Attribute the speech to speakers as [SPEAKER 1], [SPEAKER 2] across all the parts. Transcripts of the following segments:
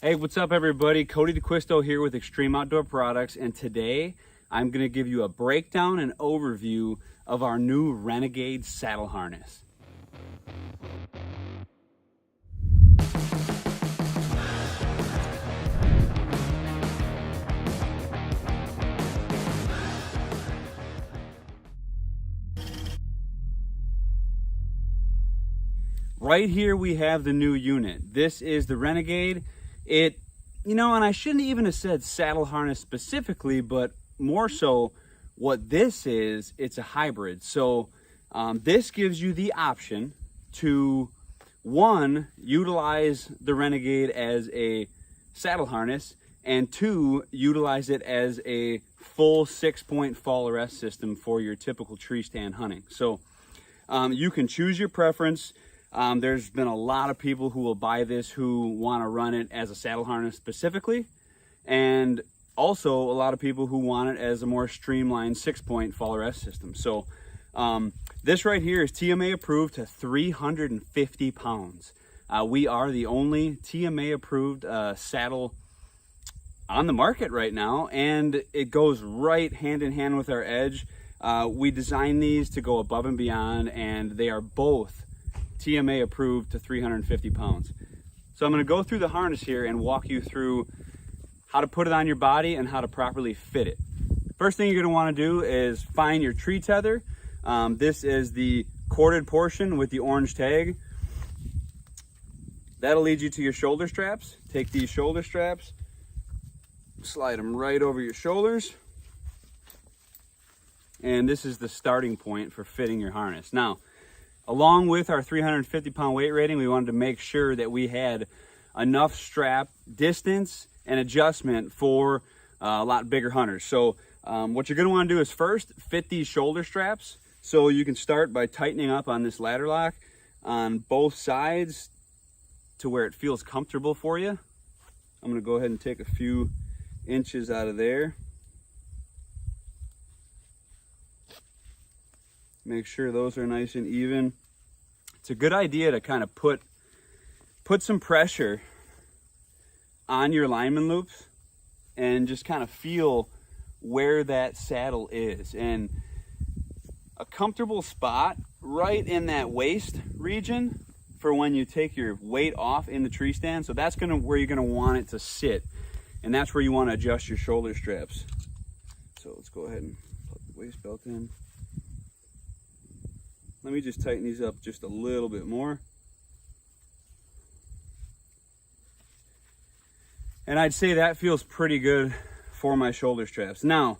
[SPEAKER 1] Hey, what's up everybody? Cody DeQuisto here with Extreme Outdoor Products, and today I'm going to give you a breakdown and overview of our new Renegade saddle harness. Right here we have the new unit. This is the Renegade. And I shouldn't even have said saddle harness specifically, but more so what this is, it's a hybrid. So this gives you the option to, one, utilize the Renegade as a saddle harness, and two, utilize it as a full 6-point fall arrest system for your typical tree stand hunting. So you can choose your preference. There's been a lot of people who will buy this who want to run it as a saddle harness specifically, and also a lot of people who want it as a more streamlined 6-point fall arrest system. So this right here is TMA approved to 350 pounds. We are the only TMA approved saddle on the market right now, and it goes right hand in hand with our Edge. We designed these to go above and beyond, and they are both TMA approved to 350 pounds. So I'm going to go through the harness here and walk you through how to put it on your body and how to properly fit it. First thing you're going to want to do is find your tree tether. This is the corded portion with the orange tag. That'll lead you to your shoulder straps. Take these shoulder straps, slide them right over your shoulders, and this is the starting point for fitting your harness. Now, along with our 350 pound weight rating, we wanted to make sure that we had enough strap distance and adjustment for a lot bigger hunters. So what you're going to want to do is first fit these shoulder straps. So you can start by tightening up on this ladder lock on both sides to where it feels comfortable for you. I'm going to go ahead and take a few inches out of there. Make sure those are nice and even. It's a good idea to kind of put some pressure on your lineman loops and just kind of feel where that saddle is. And a comfortable spot right in that waist region for when you take your weight off in the tree stand. So that's where you're gonna want it to sit. And that's where you want to adjust your shoulder straps. So let's go ahead and put the waist belt in. Let me just tighten these up just a little bit more. And I'd say that feels pretty good for my shoulder straps. Now,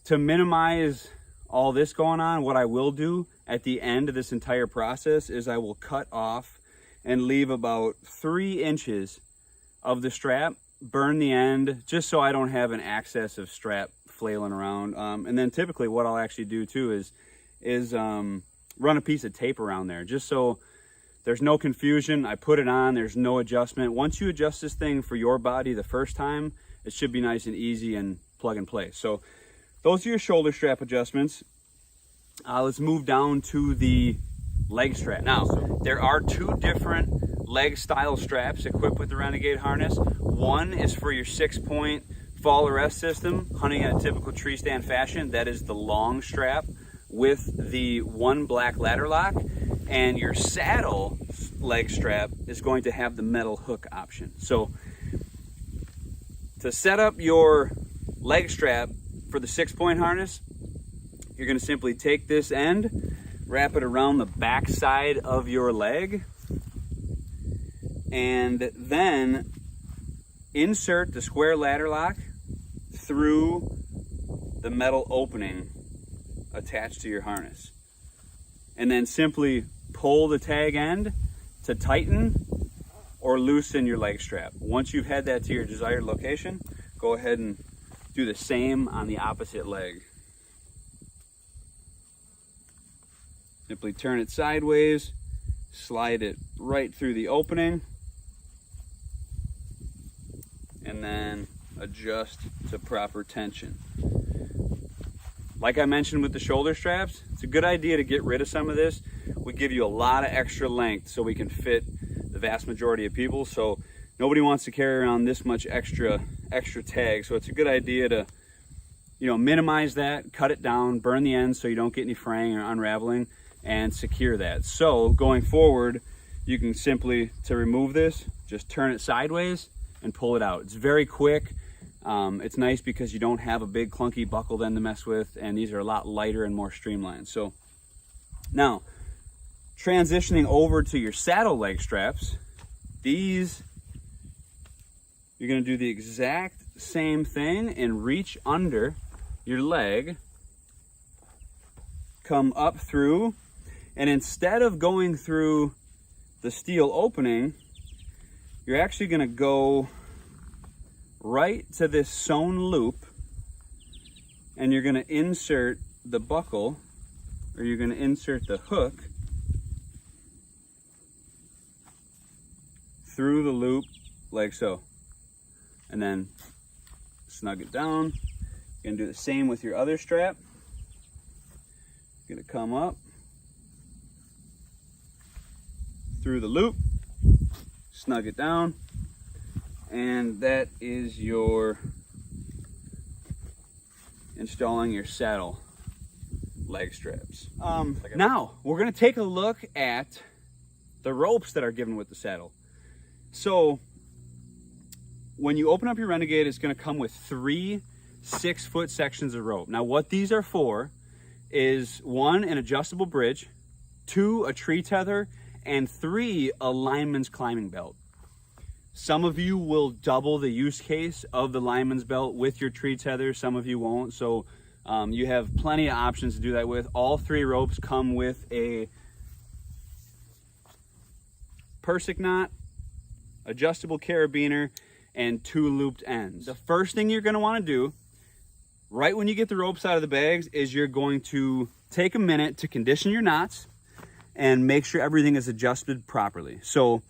[SPEAKER 1] to minimize all this going on, what I will do at the end of this entire process is I will cut off and leave about 3 inches of the strap, burn the end, just so I don't have an excess of strap flailing around. And then typically what I'll actually do too is run a piece of tape around there, just so there's no confusion. I put it on, there's no adjustment. Once you adjust this thing for your body the first time, it should be nice and easy and plug and play. So those are your shoulder strap adjustments. Let's move down to the leg strap. Now, there are 2 different leg style straps equipped with the Renegade harness. One is for your 6-point fall arrest system, hunting in a typical tree stand fashion. That is the long strap with the 1 black ladder lock, and your saddle leg strap is going to have the metal hook option. So to set up your leg strap for the 6-point harness, you're going to simply take this end, wrap it around the back side of your leg, and then insert the square ladder lock through the metal opening attached to your harness, and then simply pull the tag end to tighten or loosen your leg strap. Once you've had that to your desired location, go ahead and do the same on the opposite leg. Simply turn it sideways, slide it right through the opening, and then adjust to proper tension. Like I mentioned with the shoulder straps, it's a good idea to get rid of some of this. We give you a lot of extra length so we can fit the vast majority of people. So nobody wants to carry around this much extra tag. So it's a good idea to, you know, minimize that, cut it down, burn the ends so you don't get any fraying or unraveling, and secure that. So going forward, you can simply, to remove this, just turn it sideways and pull it out. It's very quick. It's nice because you don't have a big clunky buckle then to mess with, and these are a lot lighter and more streamlined. So now, transitioning over to your saddle leg straps, these, you're gonna do the exact same thing and reach under your leg, come up through, and instead of going through the steel opening, you're actually gonna go right to this sewn loop, and you're gonna insert the buckle, or you're gonna insert the hook through the loop like so, and then snug it down. You're gonna do the same with your other strap. You're gonna come up through the loop, snug it down, and that is your installing your saddle leg straps. Now we're gonna take a look at the ropes that are given with the saddle. So when you open up your Renegade, it's gonna come with 3 6-foot sections of rope. Now what these are for is 1, an adjustable bridge, 2, a tree tether, and 3, a lineman's climbing belt. Some of you will double the use case of the lineman's belt with your tree tether, some of you won't. So you have plenty of options to do that with. All 3 ropes come with a Persic knot, adjustable carabiner, and 2 looped ends. The first thing you're gonna wanna do, right when you get the ropes out of the bags, is you're going to take a minute to condition your knots and make sure everything is adjusted properly. So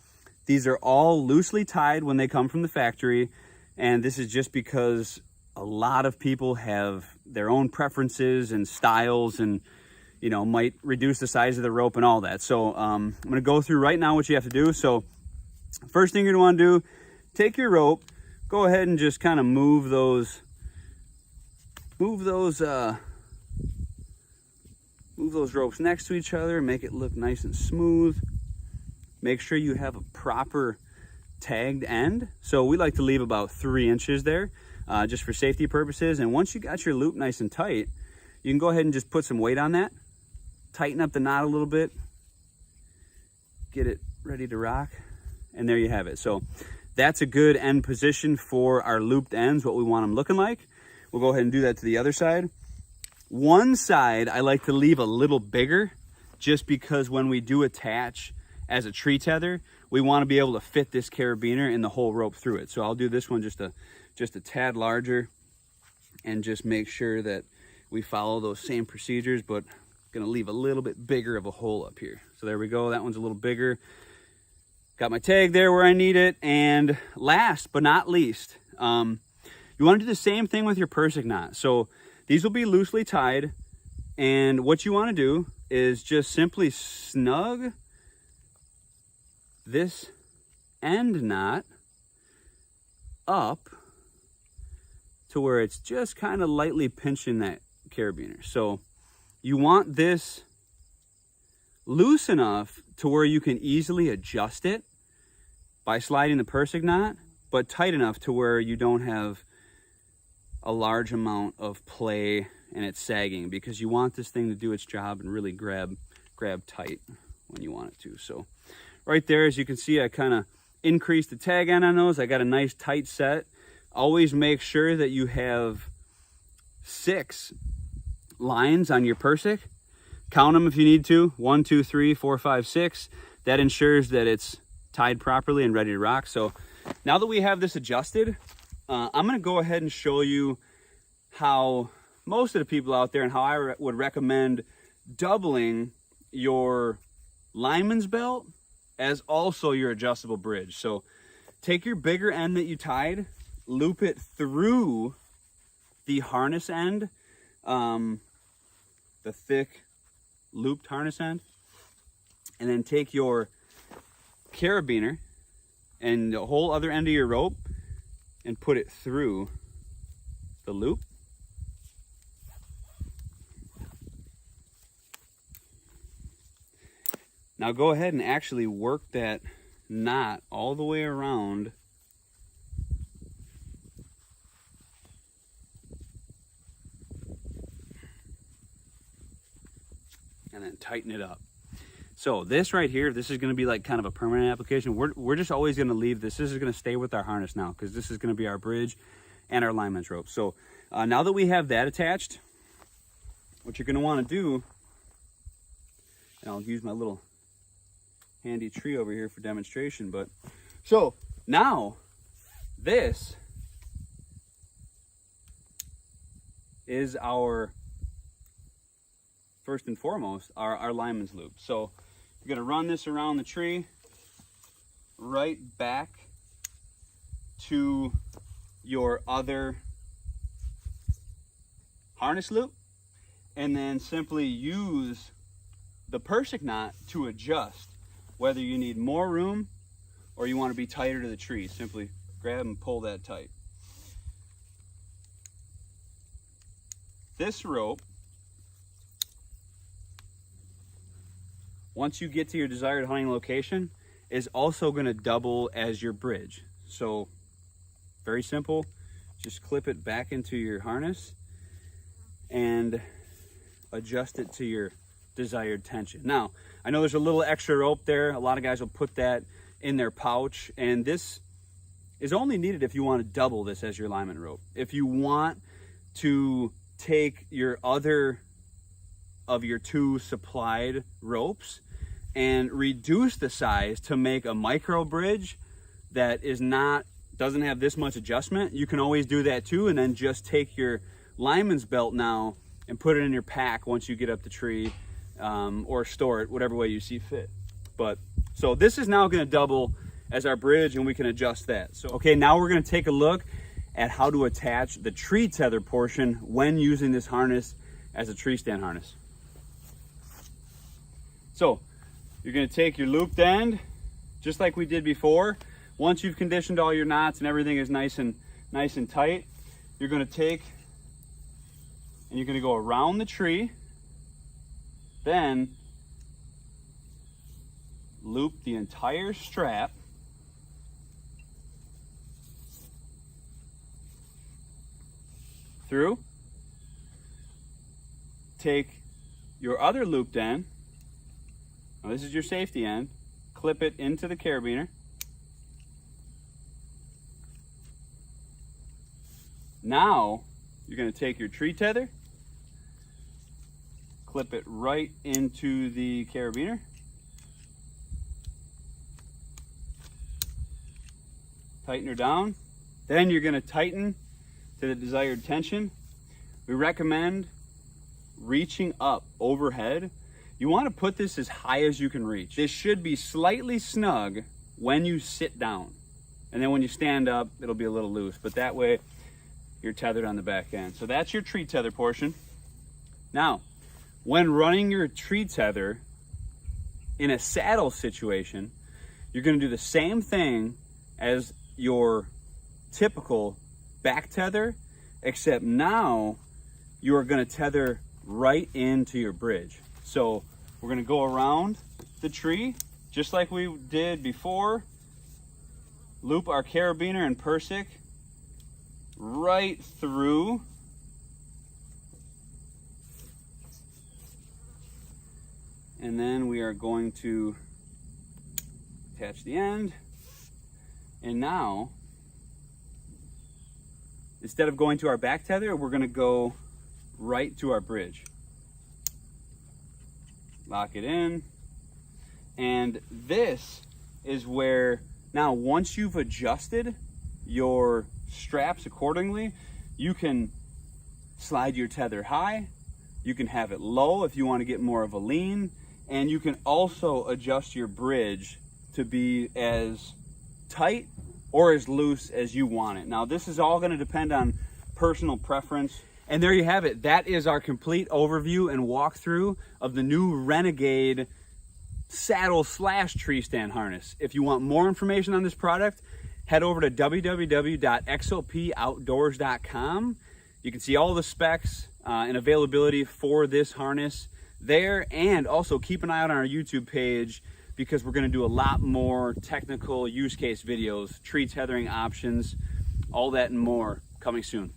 [SPEAKER 1] these are all loosely tied when they come from the factory, and this is just because a lot of people have their own preferences and styles, and you know, might reduce the size of the rope and all that. So I'm gonna go through right now what you have to do. So first thing you're gonna wanna do, take your rope, go ahead and just kind of move those ropes next to each other, make it look nice and smooth. Make sure you have a proper tagged end. So we like to leave about 3 inches there, just for safety purposes. And once you got your loop nice and tight, you can go ahead and just put some weight on that, tighten up the knot a little bit, get it ready to rock, and there you have it. So that's a good end position for our looped ends, what we want them looking like. We'll go ahead and do that to the other side. One side I like to leave a little bigger, just because when we do attach as a tree tether, we want to be able to fit this carabiner and the whole rope through it. So I'll do this one just a tad larger, and just make sure that we follow those same procedures, but gonna leave a little bit bigger of a hole up here. So there we go, that one's a little bigger. Got my tag there where I need it. And last but not least, you want to do the same thing with your Persic knot. So these will be loosely tied, and what you want to do is just simply snug this end knot up to where it's just kind of lightly pinching that carabiner. So you want this loose enough to where you can easily adjust it by sliding the Persic knot, but tight enough to where you don't have a large amount of play and it's sagging, because you want this thing to do its job and really grab tight when you want it to. So right there, as you can see, I kind of increased the tag end on those. I got a nice tight set. Always make sure that you have 6 lines on your Persic. Count them if you need to. 1, 2, 3, 4, 5, 6. That ensures that it's tied properly and ready to rock. So now that we have this adjusted, I'm going to go ahead and show you how most of the people out there, and how I would recommend doubling your lineman's belt as also your adjustable bridge. So take your bigger end that you tied, loop it through the harness end, the thick looped harness end, and then take your carabiner and the whole other end of your rope and put it through the loop. Now go ahead and actually work that knot all the way around and then tighten it up. So this right here, this is going to be like kind of a permanent application. We're just always going to leave this. This is going to stay with our harness now because this is going to be our bridge and our lineman's rope. So now that we have that attached, what you're going to want to do, and I'll use my little handy tree over here for demonstration, but so now this is our, first and foremost, our lineman's loop. So you're going to run this around the tree right back to your other harness loop, and then simply use the Persic knot to adjust whether you need more room or you want to be tighter to the tree. Simply grab and pull that tight. This rope, once you get to your desired hunting location, is also going to double as your bridge. So very simple, just clip it back into your harness and adjust it to your desired tension. Now, I know there's a little extra rope there. A lot of guys will put that in their pouch, and this is only needed if you want to double this as your lineman rope. If you want to take your other of your two supplied ropes and reduce the size to make a micro bridge that doesn't have this much adjustment, you can always do that too, and then just take your lineman's belt now and put it in your pack once you get up the tree, or store it whatever way you see fit. But so this is now going to double as our bridge, and we can adjust that. So okay, now we're going to take a look at how to attach the tree tether portion when using this harness as a tree stand harness. So you're going to take your looped end just like we did before. Once you've conditioned all your knots and everything is nice and tight, you're going to take and you're going to go around the tree, then loop the entire strap through. Take your other looped end, now this is your safety end, clip it into the carabiner. Now you're going to take your tree tether, clip it right into the carabiner. Tighten her down. Then you're going to tighten to the desired tension. We recommend reaching up overhead. You want to put this as high as you can reach. This should be slightly snug when you sit down. And then when you stand up, it'll be a little loose, but that way you're tethered on the back end. So that's your tree tether portion. Now, when running your tree tether in a saddle situation, you're going to do the same thing as your typical back tether, except now you are going to tether right into your bridge. So we're going to go around the tree just like we did before, loop our carabiner and Persic right through, and then we are going to attach the end. And now, instead of going to our back tether, we're going to go right to our bridge. Lock it in. And this is where, now once you've adjusted your straps accordingly, you can slide your tether high, you can have it low if you want to get more of a lean, and you can also adjust your bridge to be as tight or as loose as you want it. Now this is all going to depend on personal preference. And there you have it. That is our complete overview and walkthrough of the new Renegade saddle / tree stand harness. If you want more information on this product, head over to www.xopoutdoors.com. You can see all the specs and availability for this harness there, and also keep an eye out on our YouTube page because we're going to do a lot more technical use case videos, tree tethering options, all that and more coming soon.